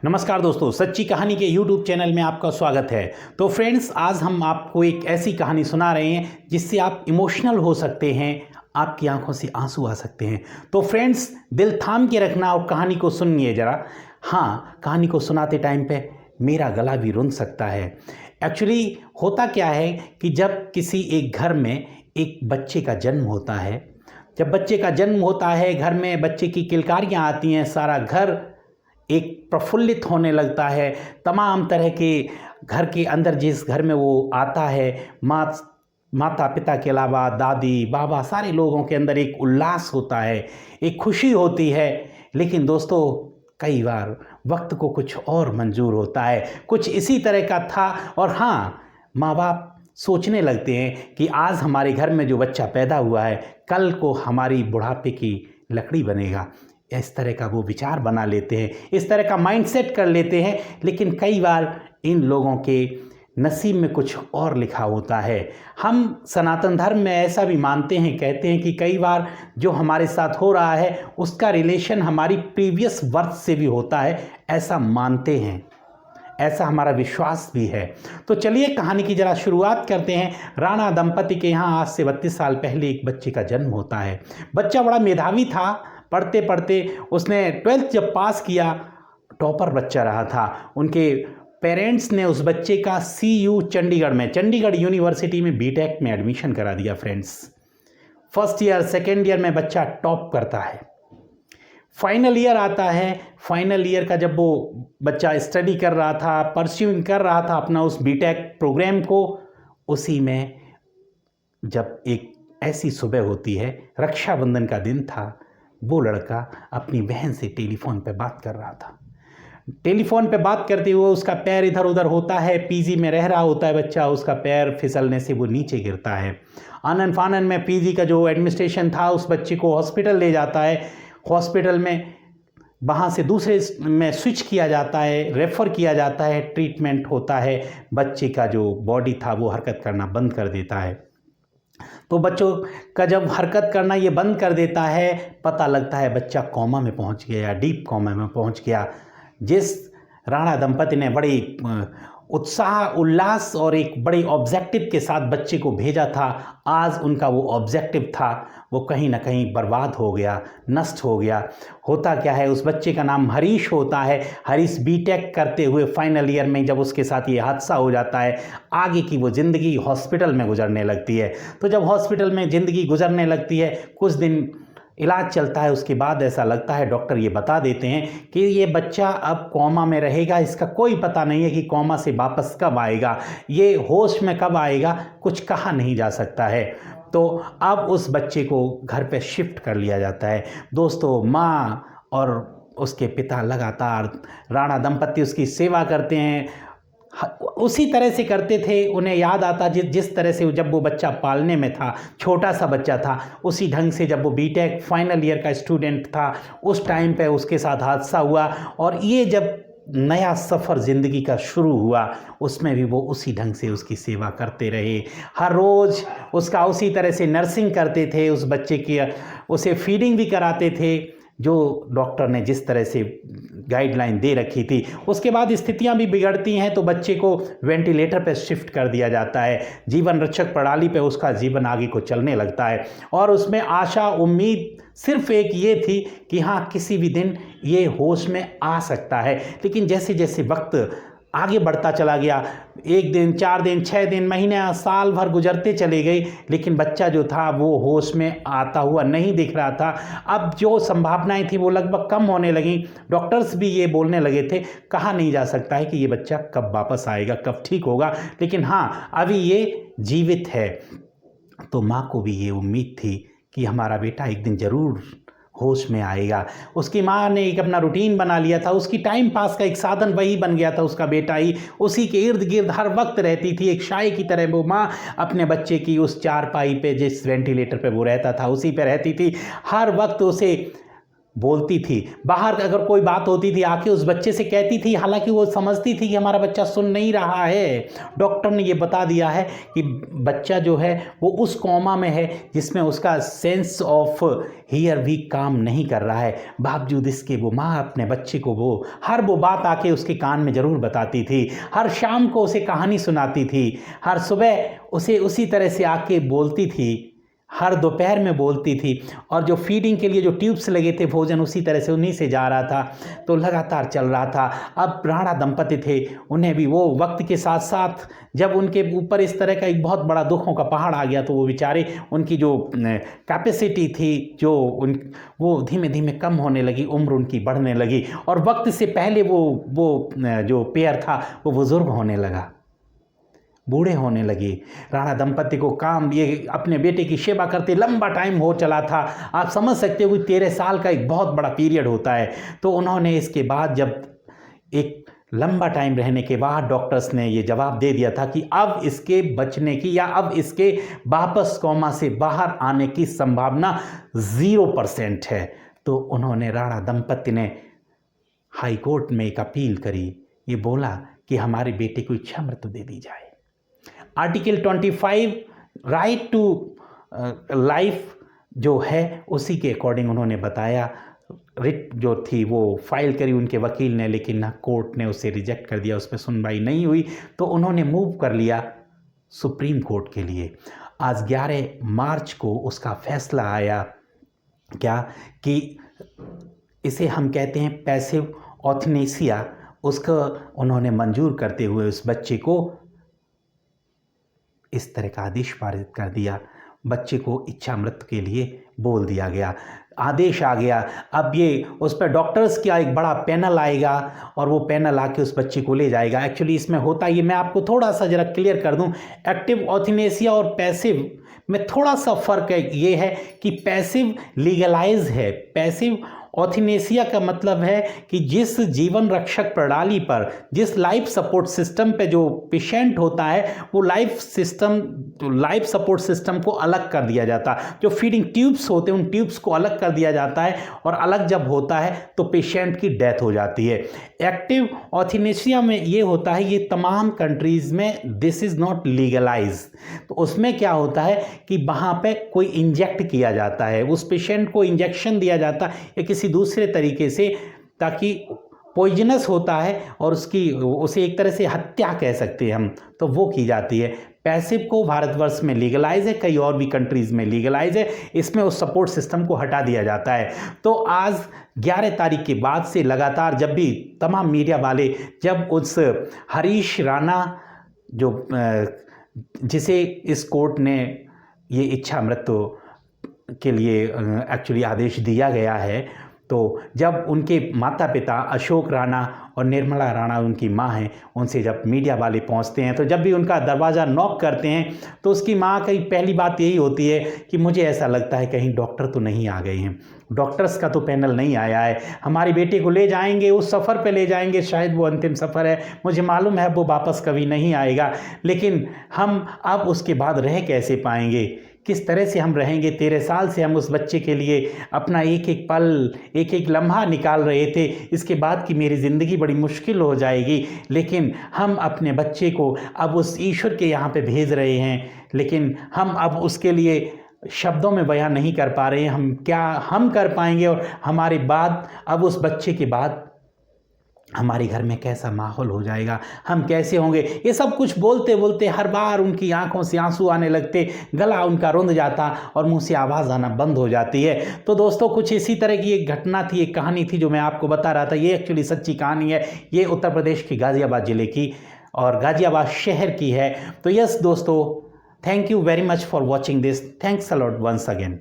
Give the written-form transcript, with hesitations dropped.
नमस्कार दोस्तों, सच्ची कहानी के YouTube चैनल में आपका स्वागत है। तो फ्रेंड्स, आज हम आपको एक ऐसी कहानी सुना रहे हैं जिससे आप इमोशनल हो सकते हैं, आपकी आंखों से आंसू आ सकते हैं। तो फ्रेंड्स, दिल थाम के रखना और कहानी को सुनिए ज़रा। हाँ, कहानी को सुनाते टाइम पे मेरा गला भी रुन सकता है। एक्चुअली होता क्या है कि जब किसी एक घर में एक बच्चे का जन्म होता है, जब बच्चे का जन्म होता है, घर में बच्चे की किलकारियाँ आती हैं, सारा घर एक प्रफुल्लित होने लगता है। तमाम तरह के घर के अंदर, जिस घर में वो आता है, माता पिता के अलावा दादी बाबा सारे लोगों के अंदर एक उल्लास होता है, एक खुशी होती है। लेकिन दोस्तों, कई बार वक्त को कुछ और मंजूर होता है। कुछ इसी तरह का था। और हाँ, माँ बाप सोचने लगते हैं कि आज हमारे घर में जो बच्चा पैदा हुआ है, कल को हमारी बुढ़ापे की लकड़ी बनेगा। इस तरह का वो विचार बना लेते हैं, इस तरह का माइंडसेट कर लेते हैं। लेकिन कई बार इन लोगों के नसीब में कुछ और लिखा होता है। हम सनातन धर्म में ऐसा भी मानते हैं, कहते हैं कि कई बार जो हमारे साथ हो रहा है उसका रिलेशन हमारी प्रीवियस बर्थ से भी होता है, ऐसा मानते हैं, ऐसा हमारा विश्वास भी है। तो चलिए कहानी की जरा शुरुआत करते हैं। राणा दंपति के यहाँ आज से 32 साल पहले एक बच्चे का जन्म होता है। बच्चा बड़ा मेधावी था। पढ़ते पढ़ते उसने 12th जब पास किया, टॉपर बच्चा रहा था। उनके पेरेंट्स ने उस बच्चे का CU चंडीगढ़ यूनिवर्सिटी में बीटेक में एडमिशन करा दिया। Friends, first year second year में बच्चा टॉप करता है। फाइनल ईयर आता है। फाइनल ईयर का जब वो बच्चा स्टडी कर रहा था, परस्यूइंग कर रहा था अपना उस बीटेक प्रोग्राम को, उसी में जब एक ऐसी सुबह होती है, रक्षाबंधन का दिन था, वो लड़का अपनी बहन से टेलीफोन पे बात कर रहा था। टेलीफोन पे बात करते हुए उसका पैर इधर उधर होता है, PG में रह रहा होता है बच्चा, उसका पैर फिसलने से वो नीचे गिरता है। आनन फानन में PG का जो एडमिनिस्ट्रेशन था उस बच्चे को हॉस्पिटल ले जाता है। हॉस्पिटल में वहाँ से दूसरे में स्विच किया जाता है, रेफ़र किया जाता है, ट्रीटमेंट होता है। बच्चे का जो बॉडी था वो हरकत करना बंद कर देता है। तो बच्चों का जब हरकत करना ये बंद कर देता है, पता लगता है बच्चा कोमा में पहुंच गया, डीप कोमा में पहुंच गया। जिस राणा दंपति ने बड़े उत्साह उल्लास और एक बड़े ऑब्जेक्टिव के साथ बच्चे को भेजा था, आज उनका वो ऑब्जेक्टिव था वो कहीं ना कहीं बर्बाद हो गया, नष्ट हो गया। होता क्या है, उस बच्चे का नाम हरीश होता है। हरीश बीटेक करते हुए फाइनल ईयर में जब उसके साथ ये हादसा हो जाता है, आगे की वो ज़िंदगी हॉस्पिटल में गुजरने लगती है। तो जब हॉस्पिटल में ज़िंदगी गुजरने लगती है, कुछ दिन इलाज चलता है, उसके बाद ऐसा लगता है, डॉक्टर ये बता देते हैं कि ये बच्चा अब कोमा में रहेगा। इसका कोई पता नहीं है कि कोमा से वापस कब आएगा, ये होश में कब आएगा, कुछ कहा नहीं जा सकता है। तो अब उस बच्चे को घर पे शिफ्ट कर लिया जाता है। दोस्तों, माँ और उसके पिता लगातार, राणा दंपति उसकी सेवा करते हैं, उसी तरह से करते थे। उन्हें याद आता जिस तरह से जब वो बच्चा पालने में था, छोटा सा बच्चा था, उसी ढंग से जब वो बीटेक फाइनल ईयर का स्टूडेंट था, उस टाइम पे उसके साथ हादसा हुआ। और ये जब नया सफ़र ज़िंदगी का शुरू हुआ, उसमें भी वो उसी ढंग से उसकी सेवा करते रहे। हर रोज़ उसका उसी तरह से नर्सिंग करते थे, उस बच्चे की उसे फीडिंग भी कराते थे, जो डॉक्टर ने जिस तरह से गाइडलाइन दे रखी थी। उसके बाद स्थितियां भी बिगड़ती हैं, तो बच्चे को वेंटिलेटर पर शिफ्ट कर दिया जाता है। जीवन रक्षक प्रणाली पे उसका जीवन आगे को चलने लगता है। और उसमें आशा उम्मीद सिर्फ एक ये थी कि हाँ, किसी भी दिन ये होश में आ सकता है। लेकिन जैसे जैसे वक्त आगे बढ़ता चला गया, 1 दिन, 4 दिन, 6 दिन, महीने, साल भर गुजरते चले गए, लेकिन बच्चा जो था वो होश में आता हुआ नहीं दिख रहा था। अब जो संभावनाएं थी वो लगभग कम होने लगी। डॉक्टर्स भी ये बोलने लगे थे, कहा नहीं जा सकता है कि ये बच्चा कब वापस आएगा, कब ठीक होगा, लेकिन हाँ, अभी ये जीवित है। तो माँ को भी ये उम्मीद थी कि हमारा बेटा एक दिन ज़रूर होश में आएगा। उसकी माँ ने एक अपना रूटीन बना लिया था, उसकी टाइम पास का एक साधन वही बन गया था, उसका बेटा ही उसी के इर्द गिर्द हर वक्त रहती थी। एक शाये की तरह वो माँ अपने बच्चे की उस चारपाई पे, जिस वेंटिलेटर पे वो रहता था, उसी पे रहती थी। हर वक्त उसे बोलती थी, बाहर अगर कोई बात होती थी आके उस बच्चे से कहती थी, हालांकि वो समझती थी कि हमारा बच्चा सुन नहीं रहा है। डॉक्टर ने ये बता दिया है कि बच्चा जो है वो उस कॉमा में है जिसमें उसका सेंस ऑफ हियर भी काम नहीं कर रहा है। बावजूद इसके वो माँ अपने बच्चे को वो बात आके उसके कान में ज़रूर बताती थी, हर शाम को उसे कहानी सुनाती थी, हर सुबह उसे उसी तरह से आके बोलती थी, हर दोपहर में बोलती थी। और जो फीडिंग के लिए जो ट्यूब्स लगे थे भोजन उसी तरह से उन्हीं से जा रहा था। तो लगातार चल रहा था। अब राणा दंपति थे, उन्हें भी वो वक्त के साथ साथ जब उनके ऊपर इस तरह का एक बहुत बड़ा दुखों का पहाड़ आ गया तो वो बेचारे, उनकी जो कैपेसिटी थी वो धीमे धीमे कम होने लगी, उम्र उनकी बढ़ने लगी और वक्त से पहले वो जो पेयर था वो बुजुर्ग होने लगा, बूढ़े होने लगे। राणा दंपति को काम ये अपने बेटे की सेवा करते लंबा टाइम हो चला था। आप समझ सकते हो कि 13 साल का एक बहुत बड़ा पीरियड होता है। तो उन्होंने इसके बाद जब एक लंबा टाइम रहने के बाद डॉक्टर्स ने ये जवाब दे दिया था कि अब इसके बचने की या अब इसके वापस कोमा से बाहर आने की संभावना 0% है। तो उन्होंने राणा दंपति ने हाई कोर्ट में एक अपील करी, ये बोला कि हमारे बेटे को इच्छा मृत्यु दे दी जाए। आर्टिकल 25 राइट टू लाइफ जो है उसी के अकॉर्डिंग उन्होंने बताया, रिट जो थी वो फाइल करी उनके वकील ने, लेकिन कोर्ट ने उसे रिजेक्ट कर दिया, उस पर सुनवाई नहीं हुई। तो उन्होंने मूव कर लिया सुप्रीम कोर्ट के लिए। आज 11 मार्च को उसका फैसला आया क्या कि इसे हम कहते हैं पैसिव ऑथनेसिया, उसको उन्होंने मंजूर करते हुए उस बच्चे को इस तरह का आदेश पारित कर दिया, बच्चे को इच्छा मृत्यु के लिए बोल दिया गया, आदेश आ गया। अब ये उस पर डॉक्टर्स का एक बड़ा पैनल आएगा और वो पैनल आके उस बच्चे को ले जाएगा। एक्चुअली इसमें होता ये, मैं आपको थोड़ा सा जरा क्लियर कर दूं, एक्टिव ऑथनेसिया और पैसिव में थोड़ा सा फ़र्क है। ये है कि पैसिव लीगलाइज है। पैसिव ऑथनेसिया का मतलब है कि जिस जीवन रक्षक प्रणाली पर, जिस लाइफ सपोर्ट सिस्टम पे जो पेशेंट होता है वो लाइफ सपोर्ट सिस्टम को अलग कर दिया जाता है। जो फीडिंग ट्यूब्स होते हैं उन ट्यूब्स को अलग कर दिया जाता है और अलग जब होता है तो पेशेंट की डेथ हो जाती है। एक्टिव ऑथनेसिया में ये होता है, ये तमाम कंट्रीज़ में दिस इज़ नॉट लीगलाइज। तो उसमें क्या होता है कि वहाँ पे कोई इंजेक्ट किया जाता है, उस पेशेंट को इंजेक्शन दिया जाता है या किसी दूसरे तरीके से, ताकि पॉइजनस होता है और उसे एक तरह से हत्या कह सकते हैं हम, तो वो की जाती है। पैसिव को भारतवर्ष में लीगलाइज है, कई और भी कंट्रीज़ में लीगलाइज है। इसमें उस सपोर्ट सिस्टम को हटा दिया जाता है। तो आज 11 तारीख के बाद से लगातार जब भी तमाम मीडिया वाले जब उस हरीश राणा जिसे इस कोर्ट ने ये इच्छा मृत्यु के लिए एक्चुअली आदेश दिया गया है, तो जब उनके माता पिता अशोक राणा और निर्मला राणा उनकी माँ हैं, उनसे जब मीडिया वाले पहुँचते हैं तो जब भी उनका दरवाज़ा नॉक करते हैं तो उसकी माँ की पहली बात यही होती है कि मुझे ऐसा लगता है कहीं डॉक्टर तो नहीं आ गए हैं, डॉक्टर्स का तो पैनल नहीं आया है, हमारे बेटे को ले जाएंगे, उस सफ़र पे ले जाएंगे, शायद वो अंतिम सफ़र है, मुझे मालूम है वो वापस कभी नहीं आएगा, लेकिन हम अब उसके बाद रह कैसे पाएंगे, किस तरह से हम रहेंगे। 13 साल से हम उस बच्चे के लिए अपना एक एक पल, एक एक लम्हा निकाल रहे थे, इसके बाद की मेरी ज़िंदगी बड़ी मुश्किल हो जाएगी, लेकिन हम अपने बच्चे को अब उस ईश्वर के यहाँ पे भेज रहे हैं, लेकिन हम अब उसके लिए शब्दों में बयान नहीं कर पा रहे हैं हम कर पाएंगे और हमारे बाद अब उस बच्चे के बाद हमारे घर में कैसा माहौल हो जाएगा, हम कैसे होंगे। ये सब कुछ बोलते बोलते हर बार उनकी आंखों से आंसू आने लगते, गला उनका रुंध जाता और मुंह से आवाज़ आना बंद हो जाती है। तो दोस्तों कुछ इसी तरह की एक घटना थी, एक कहानी थी जो मैं आपको बता रहा था। ये एक्चुअली सच्ची कहानी है, ये उत्तर प्रदेश की गाज़ियाबाद ज़िले की और गाज़ियाबाद शहर की है। तो यस दोस्तों, thank you very much for watching this, thanks a lot once again.